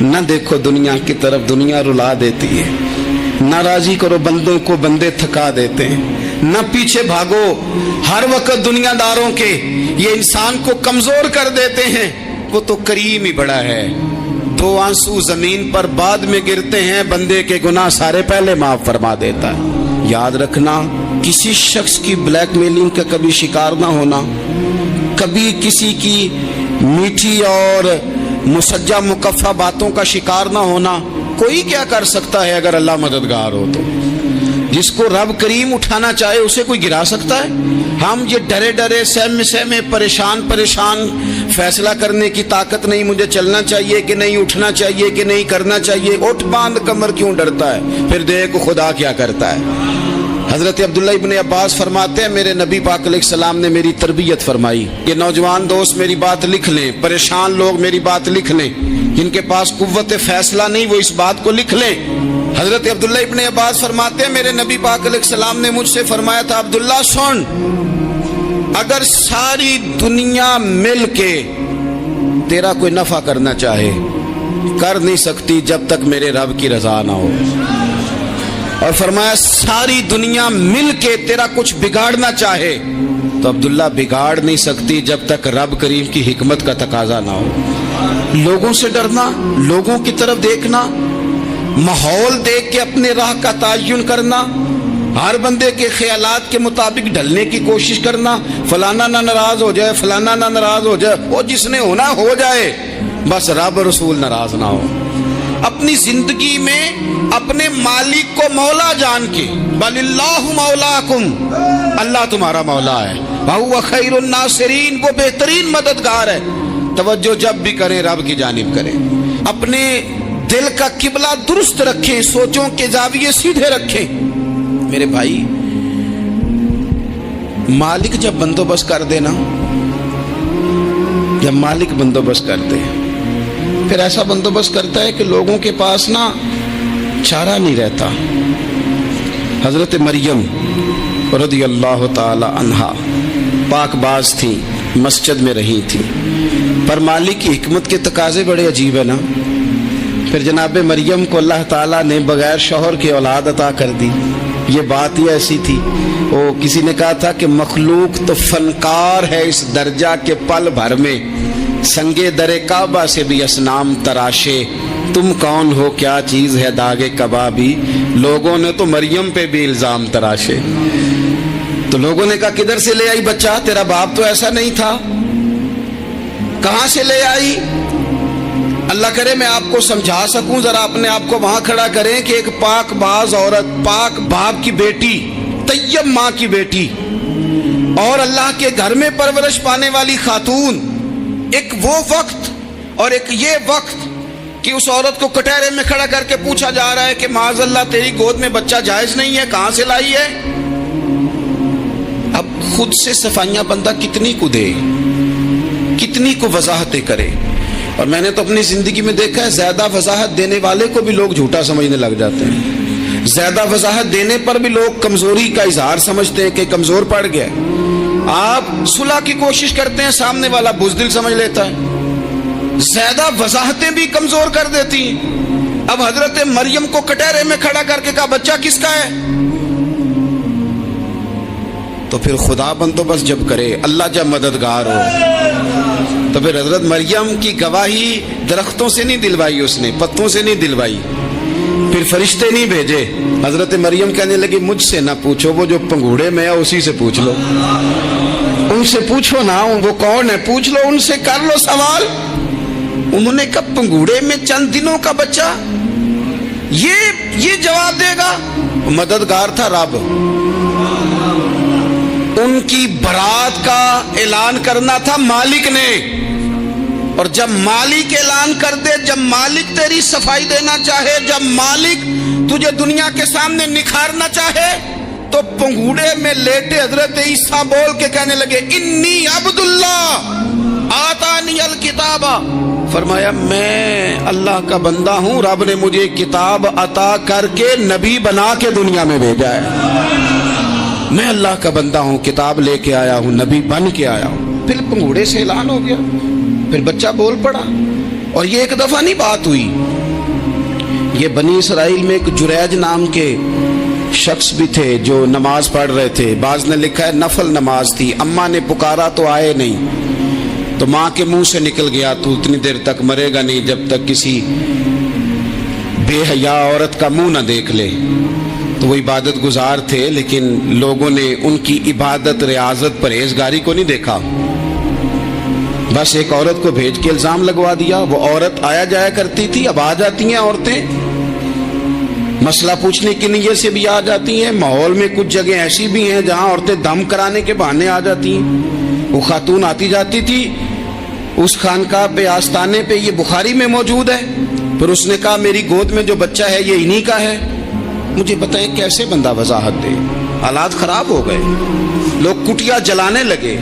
نہ دیکھو دنیا کی طرف، دنیا رلا دیتی ہے، نہ راضی کرو بندوں کو، بندے تھکا دیتے ہیں، نہ پیچھے بھاگو ہر وقت دنیا داروں کے، یہ انسان کو کمزور کر دیتے ہیں۔ وہ تو کریم ہی بڑا ہے، 2 آنسو زمین پر بعد میں گرتے ہیں، بندے کے گناہ سارے پہلے معاف فرما دیتا ہے۔ یاد رکھنا، کسی شخص کی بلیک میلنگ کا کبھی شکار نہ ہونا، کبھی کسی کی میٹھی اور مسجع مکفہ باتوں کا شکار نہ ہونا۔ کوئی کیا کر سکتا ہے اگر اللہ مددگار ہو تو؟ جس کو رب کریم اٹھانا چاہے اسے کوئی گرا سکتا ہے؟ ہم یہ ڈرے ڈرے سہمے پریشان فیصلہ کرنے کی طاقت نہیں، مجھے چلنا چاہیے کہ نہیں، اٹھنا چاہیے کہ نہیں، کرنا چاہیے، اٹھ باندھ کمر کیوں ڈرتا ہے؟ پھر دیکھ خدا کیا کرتا ہے۔ حضرت عبداللہ ابن عباس فرماتے ہیں میرے نبی پاک علیہ السلام نے میری تربیت فرمائی۔ یہ نوجوان دوست میری بات لکھ لیں، پریشان لوگ میری بات لکھ لیں، جن کے پاس قوت فیصلہ نہیں وہ اس بات کو لکھ لیں۔ حضرت عبداللہ ابن عباس فرماتے ہیں میرے نبی پاک علیہ السلام نے مجھ سے فرمایا تھا، عبداللہ سن، اگر ساری دنیا مل کے تیرا کوئی نفع کرنا چاہے، کر نہیں سکتی جب تک میرے رب کی رضا نہ ہو۔ اور فرمایا ساری دنیا مل کے تیرا کچھ بگاڑنا چاہے تو عبداللہ بگاڑ نہیں سکتی جب تک رب کریم کی حکمت کا تقاضا نہ ہو۔ لوگوں سے ڈرنا، لوگوں کی طرف دیکھنا، ماحول دیکھ کے اپنے راہ کا تعین کرنا، ہر بندے کے خیالات کے مطابق ڈھلنے کی کوشش کرنا، فلانا نہ ناراض ہو جائے، فلانا نہ ناراض ہو جائے، وہ جس نے ہونا ہو جائے، بس رب رسول ناراض نہ ہو۔ اپنی زندگی میں اپنے مالک کو مولا جان کے، بل اللہ مولاکم، اللہ تمہارا مولا ہے، وہو خیر الناصرین، وہ بہترین مددگار ہے۔ توجہ جب بھی کریں رب کی جانب کریں، اپنے دل کا قبلہ درست رکھیں، سوچوں کے زاویے سیدھے رکھیں۔ میرے بھائی، مالک جب بندوبست کر دے نا، جب مالک بندوبست کر دے، پھر ایسا بندوبست کرتا ہے کہ لوگوں کے پاس نا چارہ نہیں رہتا۔ حضرت مریم رضی اللہ تعالی عنہا پاک باز تھی، مسجد میں رہی تھی، پر مالک کی حکمت کے تقاضے بڑے عجیب ہے نا۔ پھر جناب مریم کو اللہ تعالیٰ نے بغیر شوہر کی اولاد عطا کر دی۔ یہ بات ہی ایسی تھی، وہ کسی نے کہا تھا کہ مخلوق تو فنکار ہے اس درجہ کے پل بھر میں سنگے در کعبہ سے بھی اصنام تراشے، تم کون ہو کیا چیز ہے داغے کبابی، لوگوں نے تو مریم پہ بھی الزام تراشے۔ تو لوگوں نے کہا کدھر سے لے آئی بچہ، تیرا باپ تو ایسا نہیں تھا، کہاں سے لے آئی؟ اللہ کرے میں آپ کو سمجھا سکوں، ذرا اپنے آپ کو وہاں کھڑا کریں کہ ایک پاک باز عورت، پاک باپ کی بیٹی، طیب ماں کی بیٹی، اور اللہ کے گھر میں پرورش پانے والی خاتون، ایک وہ وقت اور ایک یہ وقت کہ اس عورت کو کٹہرے میں کھڑا کر کے پوچھا جا رہا ہے کہ معاذ اللہ تیری گود میں بچہ جائز نہیں ہے، کہاں سے لائی ہے؟ اب خود سے صفائیاں بندہ کتنی کو دے، کتنی کو وضاحتیں کرے۔ اور میں نے تو اپنی زندگی میں دیکھا ہے، زیادہ وضاحت دینے والے کو بھی لوگ جھوٹا سمجھنے لگ جاتے ہیں، زیادہ وضاحت دینے پر بھی لوگ کمزوری کا اظہار سمجھتے ہیں کہ کمزور پڑ گیا۔ آپ صلح کی کوشش کرتے ہیں، سامنے والا بزدل سمجھ لیتا ہے، زیادہ وضاحتیں بھی کمزور کر دیتی ہیں۔ اب حضرت مریم کو کٹہرے میں کھڑا کر کے کہا بچہ کس کا ہے؟ تو پھر خدا بندوبست جب کرے، اللہ جب مددگار ہو، تو پھر حضرت مریم کی گواہی درختوں سے نہیں دلوائی، اس نے پتوں سے نہیں دلوائی، پھر فرشتے نہیں بھیجے۔ حضرت مریم کہنے لگی مجھ سے نہ پوچھو، وہ جو پنگوڑے میں ہے اسی سے پوچھ لو، ان سے پوچھو نا، وہ کون ہے پوچھ لو، ان سے کر لو سوال۔ انہوں نے کہا پنگوڑے میں چند دنوں کا بچہ، یہ جواب دے گا؟ مددگار تھا رب، ان کی برات کا اعلان کرنا تھا مالک نے، اور جب مالک اعلان کر دے، جب مالک تیری صفائی دینا چاہے، جب مالک تجھے دنیا کے سامنے نکھارنا چاہے، تو پنگوڑے میں لیٹے حضرت عیسیٰ بول کے کہنے لگے انی عبداللہ آتانی الکتاب، فرمایا میں اللہ کا بندہ ہوں، رب نے مجھے کتاب عطا کر کے نبی بنا کے دنیا میں بھیجا ہے، میں اللہ کا بندہ ہوں، کتاب لے کے آیا ہوں، نبی بن کے آیا ہوں۔ پھر پنگوڑے سے اعلان ہو گیا، پھر بچہ بول پڑا۔ اور یہ ایک دفعہ نہیں بات ہوئی، یہ بنی اسرائیل میں ایک جریج نام کے شخص بھی تھے جو نماز پڑھ رہے تھے، بعض نے لکھا ہے نفل نماز تھی، اماں نے پکارا تو آئے نہیں، تو ماں کے منہ سے نکل گیا تو اتنی دیر تک مرے گا نہیں جب تک کسی بے حیا عورت کا منہ نہ دیکھ لے۔ تو وہ عبادت گزار تھے، لیکن لوگوں نے ان کی عبادت، ریاضت، پرہیزگاری کو نہیں دیکھا، بس ایک عورت کو بھیج کے الزام لگوا دیا۔ وہ عورت آیا جایا کرتی تھی، اب آ جاتی ہیں عورتیں، مسئلہ پوچھنے کی نیت سے بھی آ جاتی ہیں۔ ماحول میں کچھ جگہ ایسی بھی ہیں جہاں عورتیں دم کرانے کے بہانے آ جاتی ہیں۔ وہ خاتون آتی جاتی تھی اس خانقاہ پہ، آستانے پہ، یہ بخاری میں موجود ہے، پھر اس نے کہا میری گود میں جو بچہ ہے یہ انہی کا ہے۔ مجھے بتائیں کیسے بندہ وضاحت دے؟ حالات خراب ہو گئے، لوگ کٹیا جلانے لگے،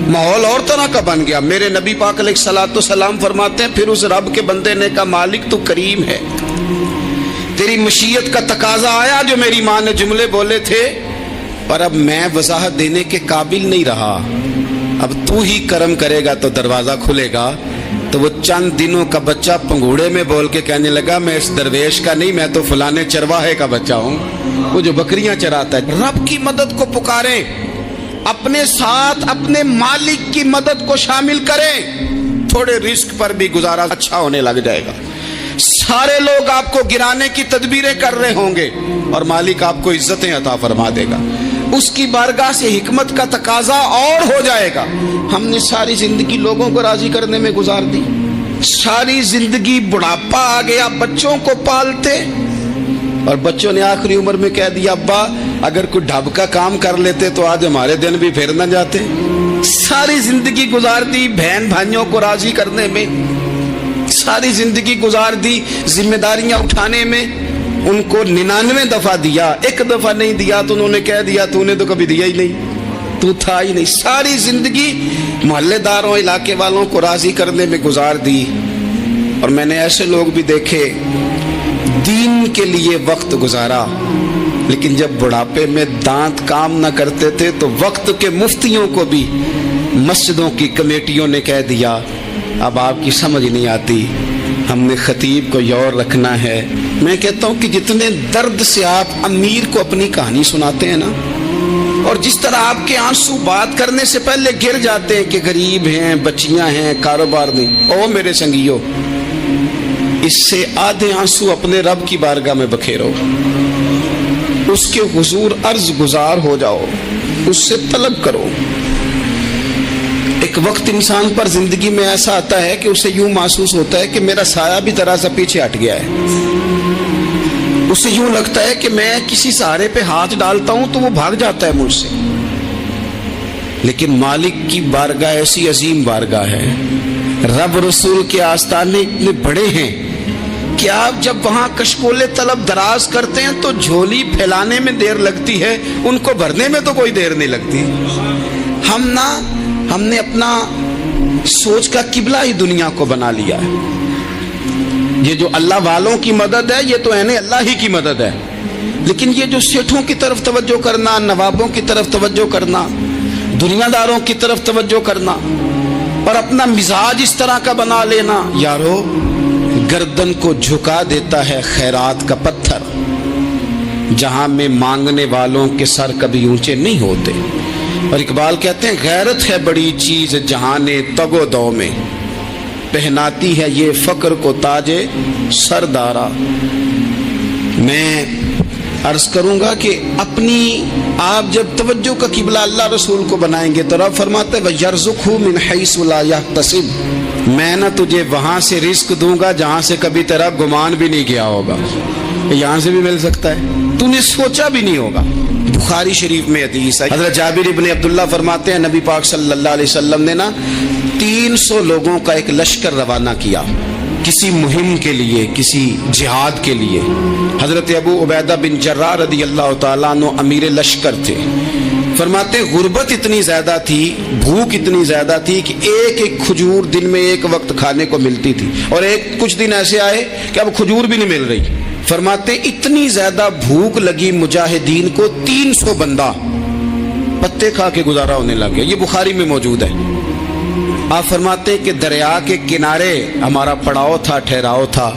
ماحول اور طرح کا بن گیا۔ میرے نبی پاک علیہ الصلوۃ والسلام فرماتے ہیں پھر اس رب کے بندے نے کہا مالک تو کریم ہے، تیری مشیت کا تقاضا آیا جو میری ماں نے جملے بولے تھے، پر اب میں وضاحت دینے کے قابل نہیں رہا، اب تو ہی کرم کرے گا تو دروازہ کھلے گا۔ تو وہ چند دنوں کا بچہ پنگوڑے میں بول کے کہنے لگا میں اس درویش کا نہیں، میں تو فلانے چرواہے کا بچہ ہوں، وہ جو بکریاں چراتا ہے۔ رب کی مدد کو پکاریں، اپنے ساتھ اپنے مالک کی مدد کو شامل کریں، تھوڑے رزق پر بھی گزارا اچھا ہونے لگ جائے گا۔ سارے لوگ آپ کو گرانے کی تدبیریں کر رہے ہوں گے اور مالک آپ کو عزتیں عطا فرما دے گا، اس کی بارگاہ سے حکمت کا تقاضا اور ہو جائے گا۔ ہم نے ساری زندگی لوگوں کو راضی کرنے میں گزار دی، ساری زندگی بڑھاپا آ گیا بچوں کو پالتے، اور بچوں نے آخری عمر میں کہہ دیا ابا اگر کوئی ڈھب کا کام کر لیتے تو آج ہمارے دن بھی پھر نہ جاتے۔ ساری زندگی گزار دی بہن بھائیوں کو راضی کرنے میں، ساری زندگی گزار دی ذمہ داریاں اٹھانے میں، ان کو 99 دفعہ دیا، ایک دفعہ نہیں دیا تو انہوں نے کہہ دیا تو نے تو کبھی دیا ہی نہیں، تو تھا ہی نہیں۔ ساری زندگی محلے داروں، علاقے والوں کو راضی کرنے میں گزار دی۔ اور میں نے ایسے لوگ بھی دیکھے دین کے لیے وقت گزارا، لیکن جب بڑھاپے میں دانت کام نہ کرتے تھے تو وقت کے مفتیوں کو بھی مسجدوں کی کمیٹیوں نے کہہ دیا اب آپ کی سمجھ نہیں آتی، ہم نے خطیب کو یور رکھنا ہے۔ میں کہتا ہوں کہ جتنے درد سے آپ امیر کو اپنی کہانی سناتے ہیں نا، اور جس طرح آپ کے آنسو بات کرنے سے پہلے گر جاتے ہیں کہ غریب ہیں، بچیاں ہیں، کاروبار نہیں، او میرے سنگیو، اس سے آدھے آنسو اپنے رب کی بارگاہ میں بکھیرو، اس کے حضور عرض گزار ہو جاؤ، اس سے طلب کرو۔ ایک وقت انسان پر زندگی میں ایسا آتا ہے کہ اسے یوں محسوس ہوتا ہے کہ میرا سایہ بھی ذرا سا پیچھے ہٹ گیا ہے، اسے یوں لگتا ہے کہ میں کسی سہارے پہ ہاتھ ڈالتا ہوں تو وہ بھاگ جاتا ہے مجھ سے۔ لیکن مالک کی بارگاہ ایسی عظیم بارگاہ ہے، رب رسول کے آستانے اتنے بڑے ہیں کہ آپ جب وہاں کشکول طلب دراز کرتے ہیں تو جھولی پھیلانے میں دیر لگتی ہے، ان کو بھرنے میں تو کوئی دیر نہیں لگتی۔ ہم نے اپنا سوچ کا قبلہ ہی دنیا کو بنا لیا ہے۔ یہ جو اللہ والوں کی مدد ہے یہ تو عین اللہ ہی کی مدد ہے، لیکن یہ جو سیٹھوں کی طرف توجہ کرنا، نوابوں کی طرف توجہ کرنا، دنیا داروں کی طرف توجہ کرنا اور اپنا مزاج اس طرح کا بنا لینا، یارو گردن کو جھکا دیتا ہے خیرات کا پتھر، جہاں میں مانگنے والوں کے سر کبھی اونچے نہیں ہوتے۔ اور اقبال کہتے ہیں غیرت ہے بڑی چیز جہان تگ و دو میں، پہناتی ہے یہ فقر کو تاج سردارا۔ میں عرض کروں گا کہ اپنی آپ جب توجہ کا قبلہ اللہ رسول کو بنائیں گے تو رب فرماتے ہیں وَيَرْزُقْهُ مِنْ حَيْثُ لَا يَحْتَسِبُ، میں نہ تجھے وہاں سے رزق دوں گا جہاں سے کبھی تیرا گمان بھی نہیں کیا ہوگا، یہاں سے بھی مل سکتا ہے، تو نے سوچا بھی نہیں ہوگا۔ بخاری شریف میں حدیث ہے، حضرت جابر ابن عبداللہ فرماتے ہیں نبی پاک صلی اللہ علیہ وسلم نے 300 لوگوں کا ایک لشکر روانہ کیا کسی مہم کے لیے، کسی جہاد کے لیے۔ حضرت ابو عبیدہ بن جراح رضی اللہ تعالیٰ عنہ امیر لشکر تھے۔ فرماتے ہیں غربت اتنی زیادہ تھی، بھوک اتنی زیادہ تھی کہ ایک ایک کھجور دن میں ایک وقت کھانے کو ملتی تھی، اور کچھ دن ایسے آئے کہ اب کھجور بھی نہیں مل رہی۔ فرماتے اتنی زیادہ بھوک لگی مجاہدین کو 300 بندہ پتے کھا کے گزارا ہونے لگ گیا۔ یہ بخاری میں موجود ہے۔ آپ فرماتے ہیں کہ دریا کے کنارے ہمارا پڑاؤ تھا، ٹھہراؤ تھا،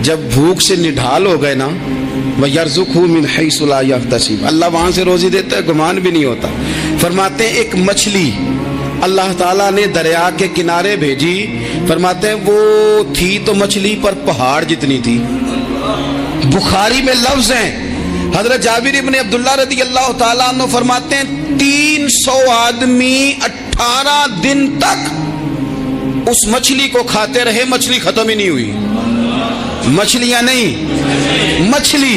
جب بھوک سے نڈھال ہو گئے نا، وَيَرْزُقْهُ مِنْ حَيْثُ لَا يَحْتَسِبُ، اللہ وہاں سے روزی دیتا ہے، گمان بھی نہیں ہوتا۔ فرماتے ہیں ایک مچھلی اللہ تعالیٰ نے دریا کے کنارے بھیجی، فرماتے ہیں وہ تھی تو مچھلی پر پہاڑ جتنی تھی۔ بخاری میں لفظ ہیں، حضرت جابر ابن عبداللہ رضی اللہ تعالیٰ عنہ فرماتے ہیں 300 آدمی 18 دن تک اس مچھلی کو کھاتے رہے، مچھلی ختم ہی نہیں ہوئی۔ مچھلیاں نہیں، مچھلی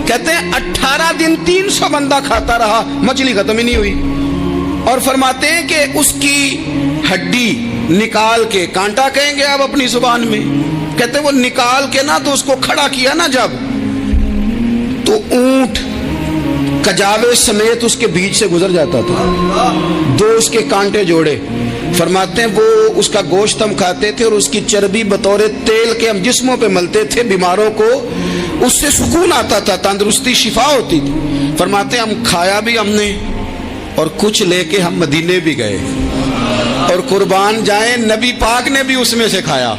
کہتے ہیں 18 دن 300 بندہ کھاتا رہا، مچھلی ختم ہی نہیں ہوئی۔ اور فرماتے ہیں کہ اس کی ہڈی نکال کے، کانٹا کہیں گے آپ اپنی زبان میں، کہتے ہیں وہ نکال کے نا تو اس کو کھڑا کیا نا جب، تو اونٹ کجاوے سمیت اس کے بیچ سے گزر جاتا تھا، 2 اس کے کانٹے جوڑے۔ فرماتے ہیں وہ اس کا گوشت ہم کھاتے تھے اور اس کی چربی بطور تیل کے ہم جسموں پہ ملتے تھے، بیماروں کو اس سے سکون آتا تھا، تندرستی شفا ہوتی تھی۔ فرماتے ہیں ہم کھایا بھی ہم نے، اور کچھ لے کے ہم مدینے بھی گئے، اور قربان جائیں نبی پاک نے بھی اس میں سے کھایا۔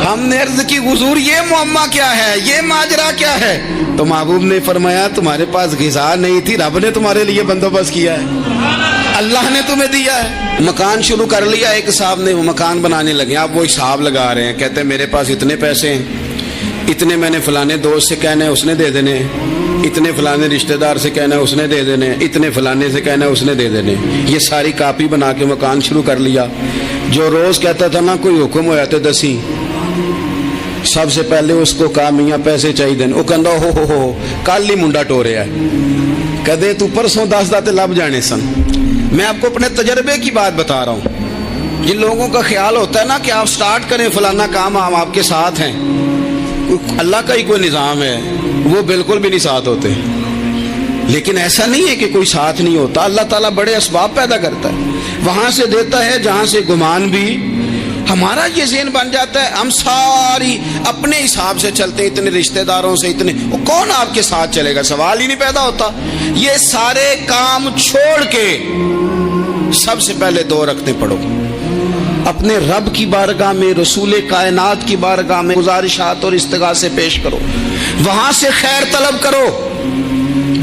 ہم نے عرض کی حضور یہ معمہ کیا ہے، یہ ماجرا کیا ہے؟ تو محبوب نے فرمایا تمہارے پاس غذا نہیں تھی، رب نے تمہارے لیے بندوبست کیا ہے، اللہ نے تمہیں دیا ہے۔ مکان شروع کر لیا، ایک صاحب نے وہ مکان بنانے لگے، آپ وہ حساب لگا رہے ہیں، کہتے ہیں میرے پاس اتنے پیسے ہیں، اتنے میں نے فلانے دوست سے کہنا ہے اس نے دے دینے، اتنے فلانے رشتہ دار سے کہنا ہے اس نے دے دینے، اتنے فلانے سے کہنا ہے اس نے دے دینے۔ یہ ساری کاپی بنا کے مکان شروع کر لیا۔ جو روز کہتا تھا نا کوئی حکم ہو جاتے دسی، سب سے پہلے اس کو کہا میاں پیسے چاہیے دین، وہ کہندا ہو کل ہی منڈا ٹوریا ہے، کدے تو پرسوں 10 داتے لب جانے سن۔ میں آپ کو اپنے تجربے کی بات بتا رہا ہوں۔ جن لوگوں کا خیال ہوتا ہے نا کہ آپ سٹارٹ کریں فلانا کام، ہم آپ کے ساتھ ہیں، اللہ کا ہی کوئی نظام ہے، وہ بالکل بھی نہیں ساتھ ہوتے۔ لیکن ایسا نہیں ہے کہ کوئی ساتھ نہیں ہوتا، اللہ تعالیٰ بڑے اسباب پیدا کرتا ہے، وہاں سے دیتا ہے جہاں سے گمان بھی۔ ہمارا یہ ذہن بن جاتا ہے ہم ساری اپنے حساب سے چلتے ہیں، اتنے رشتہ داروں سے، اتنے، وہ کون آپ کے ساتھ چلے گا؟ سوال ہی نہیں پیدا ہوتا۔ یہ سارے کام چھوڑ کے سب سے پہلے 2 رکعتیں پڑھو، اپنے رب کی بارگاہ میں، رسول کائنات کی بارگاہ میں گزارشات اور استغاثے پیش کرو، وہاں سے خیر طلب کرو۔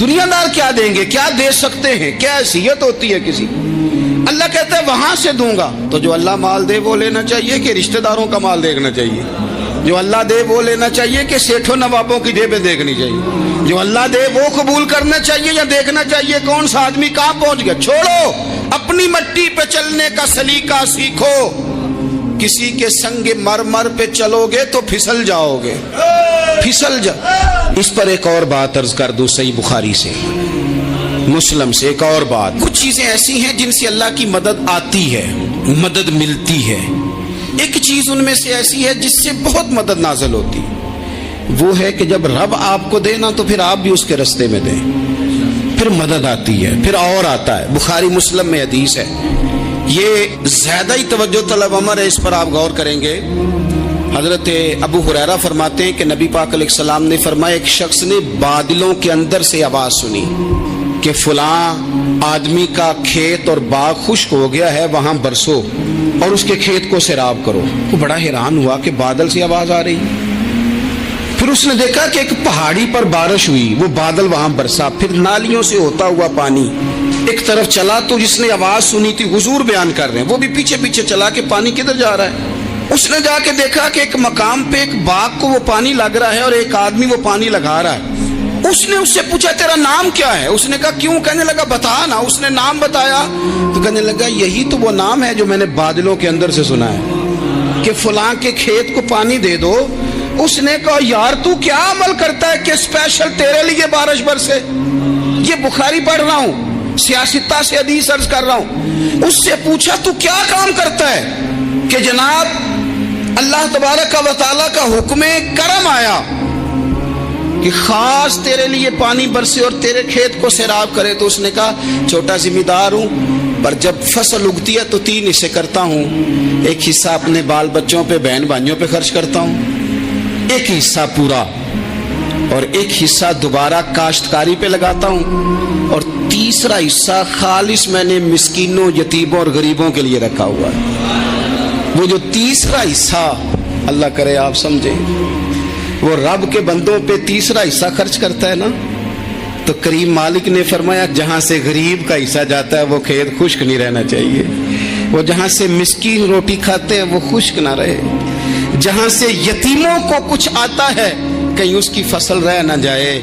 دنیا دار کیا دیں گے، کیا دے سکتے ہیں، کیا حیثیت ہوتی ہے کسی؟ اللہ کہتا ہے وہاں سے دوں گا۔ تو جو اللہ مال دے وہ لینا چاہیے کہ رشتہ داروں کا مال دیکھنا چاہیے؟ جو اللہ دے وہ لینا چاہیے کہ سیٹھوں نوابوں کی جیبیں دیکھنی چاہیے؟ جو اللہ دے وہ قبول کرنا چاہیے یا دیکھنا چاہیے کون سا آدمی کہاں پہنچ گیا؟ چھوڑو، اپنی مٹی پہ چلنے کا سلیقہ سیکھو۔ کسی کے سنگ مرمر پہ چلو گے تو پھسل جاؤ گے، پھسل جا۔ اس پر ایک اور بات عرض کر دوں، صحیح بخاری سے، مسلم سے ایک اور بات۔ کچھ چیزیں ایسی ہیں جن سے اللہ کی مدد آتی ہے، مدد ملتی ہے۔ ایک چیز ان میں سے ایسی ہے جس سے بہت مدد نازل ہوتی، وہ ہے کہ جب رب آپ کو دے نا تو پھر آپ بھی اس کے رستے میں دیں، پھر مدد آتی ہے، پھر اور آتا ہے۔ بخاری مسلم میں حدیث ہے، یہ زیادہ ہی توجہ طلب امر ہے، اس پر آپ غور کریں گے۔ حضرت ابو ہریرہ فرماتے ہیں کہ نبی پاک علیہ السلام نے فرمایا ایک شخص نے بادلوں کے اندر سے آواز سنی کہ فلاں آدمی کا کھیت اور باغ خشک ہو گیا ہے، وہاں برسو اور اس کے کھیت کو سیراب کرو۔ وہ بڑا حیران ہوا کہ بادل سے آواز آ رہی، پھر اس نے دیکھا کہ ایک پہاڑی پر بارش ہوئی، وہ بادل وہاں برسا، پھر نالیوں سے ہوتا ہوا پانی ایک طرف چلا، تو جس نے آواز سنی تھی، حضور بیان کر رہے ہیں، وہ بھی پیچھے پیچھے چلا کہ پانی کدھر جا رہا ہے۔ اس نے جا کے دیکھا کہ ایک مقام پہ ایک باغ کو وہ پانی لگ رہا ہے اور ایک آدمی وہ پانی لگا رہا ہے۔ اس نے اس سے پوچھا تیرا نام کیا ہے؟ اس نے کہا کیوں؟ کہنے لگا بتا نا۔ اس نے نام بتایا تو کہنے لگا یہی تو وہ نام ہے جو میں نے بادلوں کے اندر سے سنا ہے کہ فلاں کے کھیت کو پانی دے دو۔ اس نے کہا یار تو کیا عمل کرتا ہے کہ اسپیشل تیرے لیے بارش برسے؟ یہ بخاری پڑھ رہا ہوں، سیاستہ سے حدیث عرض کر رہا ہوں۔ اس سے پوچھا تو کیا کام کرتا ہے کہ جناب اللہ تبارک و تعالیٰ کا حکم کرم آیا کہ خاص تیرے لیے پانی برسے اور تیرے کھیت کو سیراب کرے؟ تو اس نے کہا چھوٹا ذمہ دار ہوں، پر جب فصل اگتی ہے تو 3 حصے کرتا ہوں، ایک حصہ اپنے بال بچوں پہ، بہن بھائیوں پہ خرچ کرتا ہوں، ایک حصہ پورا، اور ایک حصہ دوبارہ کاشتکاری پہ لگاتا ہوں، اور تیسرا حصہ خالص میں نے مسکینوں، یتیموں اور غریبوں کے لیے رکھا ہوا ہے۔ وہ جو تیسرا حصہ اللہ کرے آپ سمجھیں، وہ رب کے بندوں پہ تیسرا حصہ خرچ کرتا ہے نا، تو کریم مالک نے فرمایا جہاں سے غریب کا حصہ جاتا ہے وہ کھیت خشک نہیں رہنا چاہیے، وہ جہاں سے مسکین روٹی کھاتے ہیں وہ خشک نہ رہے، جہاں سے یتیموں کو کچھ آتا ہے کہیں اس کی فصل رہ نہ جائے۔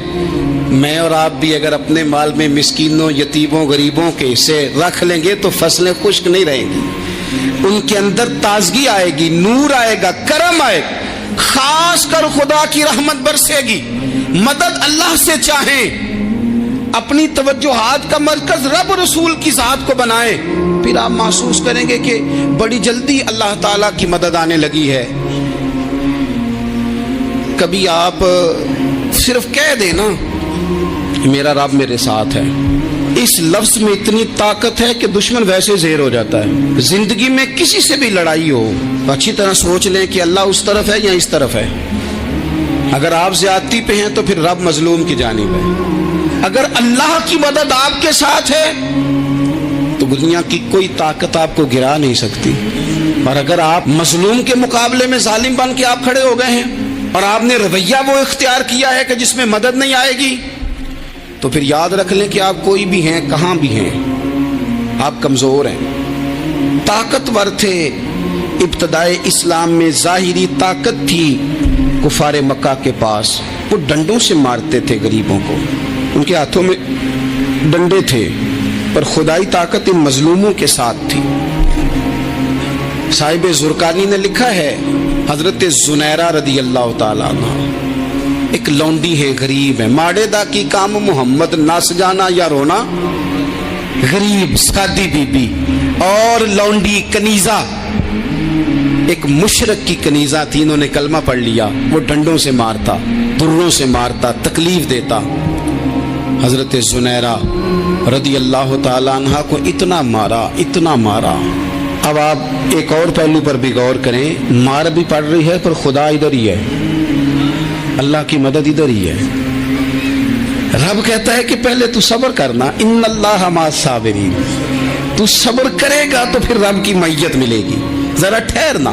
میں اور آپ بھی اگر اپنے مال میں مسکینوں، یتیموں، غریبوں کے حصے رکھ لیں گے تو فصلیں خشک نہیں رہیں گی، ان کے اندر تازگی آئے گی، نور آئے گا، کرم آئے گا، خاص کر خدا کی رحمت برسے گی۔ مدد اللہ سے چاہیں، اپنی توجہات کا مرکز رب رسول کی ذات کو بنائیں، پھر آپ محسوس کریں گے کہ بڑی جلدی اللہ تعالیٰ کی مدد آنے لگی ہے۔ کبھی آپ صرف کہہ دیں نا میرا رب میرے ساتھ ہے، اس لفظ میں اتنی طاقت ہے کہ دشمن ویسے زیر ہو جاتا ہے۔ زندگی میں کسی سے بھی لڑائی ہو، اچھی طرح سوچ لیں کہ اللہ اس طرف ہے یا اس طرف ہے۔ اگر آپ زیادتی پہ ہیں تو پھر رب مظلوم کی جانب ہے۔ اگر اللہ کی مدد آپ کے ساتھ ہے تو دنیا کی کوئی طاقت آپ کو گرا نہیں سکتی، اور اگر آپ مظلوم کے مقابلے میں ظالم بن کے آپ کھڑے ہو گئے ہیں اور آپ نے رویہ وہ اختیار کیا ہے کہ جس میں مدد نہیں آئے گی، تو پھر یاد رکھ لیں کہ آپ کوئی بھی ہیں، کہاں بھی ہیں، آپ کمزور ہیں۔ طاقتور تھے ابتدائے اسلام میں، ظاہری طاقت تھی کفار مکہ کے پاس، وہ ڈنڈوں سے مارتے تھے غریبوں کو، ان کے ہاتھوں میں ڈنڈے تھے، پر خدائی طاقت ان مظلوموں کے ساتھ تھی۔ صاحب زرقانی نے لکھا ہے حضرت زنیرہ رضی اللہ تعالیٰ عنہ ایک لونڈی ہے، غریب ہے، ماڑے دا کی کام محمد نس جانا یا رونا، غریب سادی بی بی اور لونڈی کنیزہ، ایک مشرک کی کنیزہ تھی، انہوں نے کلمہ پڑھ لیا، وہ ڈنڈوں سے مارتا، دروں سے مارتا، تکلیف دیتا۔ حضرت زنیرہ رضی اللہ تعالیٰ عنہ کو اتنا مارا، اتنا مارا۔ اب آپ ایک اور پہلو پر بھی غور کریں، مار بھی پڑ رہی ہے پر خدا ادھر ہی ہے، اللہ کی مدد ادھر ہی ہے۔ رب کہتا ہے کہ پہلے تو صبر کرنا، ان اللہ مع الصابرین، تو صبر کرے گا تو پھر رب کی معیت ملے گی، ذرا ٹھہرنا،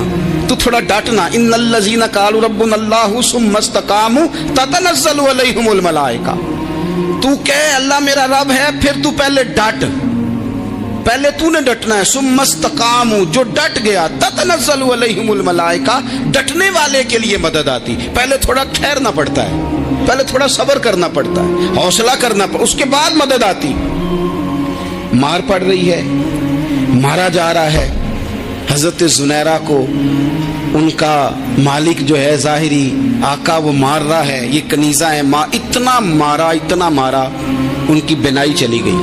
تو تھوڑا ڈٹنا۔ ان الذین قالوا ربنا اللہ ثم استقاموا تتنزل علیہم الملائکہ، تو کہے اللہ میرا رب ہے، پھر تو پہلے ڈٹ، پہلے تو نے ڈٹنا ہے۔ ثم استقاموا، جو ڈٹ گیا، تتنزل علیہم الملائکہ، ڈٹنے والے کے لیے مدد آتی، پہلے تھوڑا ٹھہرنا پڑتا ہے، پہلے تھوڑا صبر کرنا پڑتا ہے، حوصلہ کرنا پڑتا، اس کے بعد مدد آتی۔ مار پڑ رہی ہے، مارا جا رہا ہے، حضرت زنیرہ کو ان کا مالک جو ہے ظاہری آقا وہ مار رہا ہے، یہ کنیزہ ہے، اتنا مارا، اتنا مارا، ان کی بینائی چلی گئی،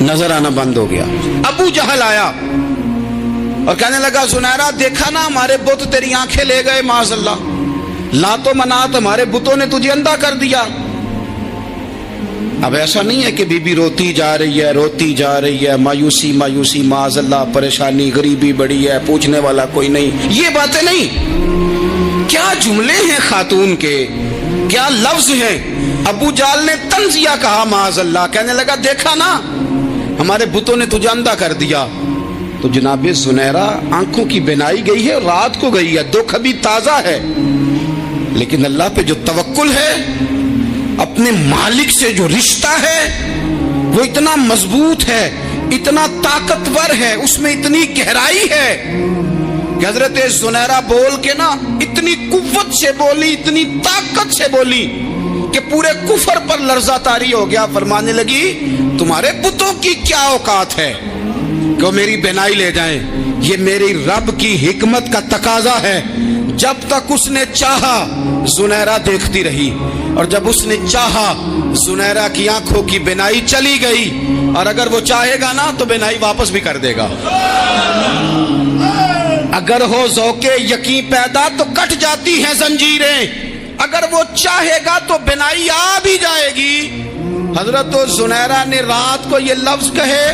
نظر آنا بند ہو گیا۔ ابو جہل آیا اور کہنے لگا زنیرہ دیکھا نا ہمارے بت تیری آنکھیں لے گئے، معاذ اللہ، لات و منات ہمارے بتوں نے تجھے اندھا کر دیا۔ اب ایسا نہیں ہے کہ بی بی روتی جا رہی ہے، روتی جا رہی ہے، مایوسی مایوسی، معاذ اللہ، پریشانی، غریبی بڑی ہے، پوچھنے والا کوئی نہیں، یہ باتیں نہیں۔ کیا جملے ہیں خاتون کے، کیا لفظ ہیں۔ ابو جہل نے تنزیہ کہا، معاذ اللہ، کہنے لگا دیکھا نا ہمارے بتوں نے تجھے اندھا کر دیا۔ تو جناب زنیرہ آنکھوں کی بینائی گئی ہے، رات کو گئی ہے، دکھ ابھی تازہ ہے، لیکن اللہ پہ جو توکل ہے، اپنے مالک سے جو رشتہ ہے وہ اتنا مضبوط ہے، اتنا طاقتور ہے، اس میں اتنی گہرائی ہے کہ حضرت زنیرہ بول کے نا اتنی قوت سے بولی، اتنی طاقت سے بولی کہ پورے کفر پر لرزہ طاری ہو گیا۔ فرمانے لگی تمہارے بتوں کی کیا اوقات ہے کہ وہ میری بینائی لے جائیں، یہ میری رب کی حکمت کا تقاضا ہے۔ جب تک اس نے چاہا زنیرہ دیکھتی رہی، اور جب اس نے چاہا زنیرہ کی آنکھوں کی بینائی چلی گئی، اور اگر وہ چاہے گا نا تو بینائی واپس بھی کر دے گا۔ اگر ہو ذوق یقین پیدا تو کٹ جاتی ہیں زنجیریں، اگر وہ چاہے گا تو بینائی آ بھی جائے گی۔ حضرت زنیرہ نے رات کو یہ لفظ کہے،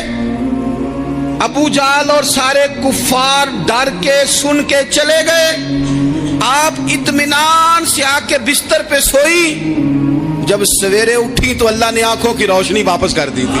ابو جہل اور سارے کفار ڈر کے سن کے چلے گئے، آپ اطمینان سے آ کے بستر پہ سوئی۔ جب سویرے اٹھی تو اللہ نے آنکھوں کی روشنی واپس کر دی تھی۔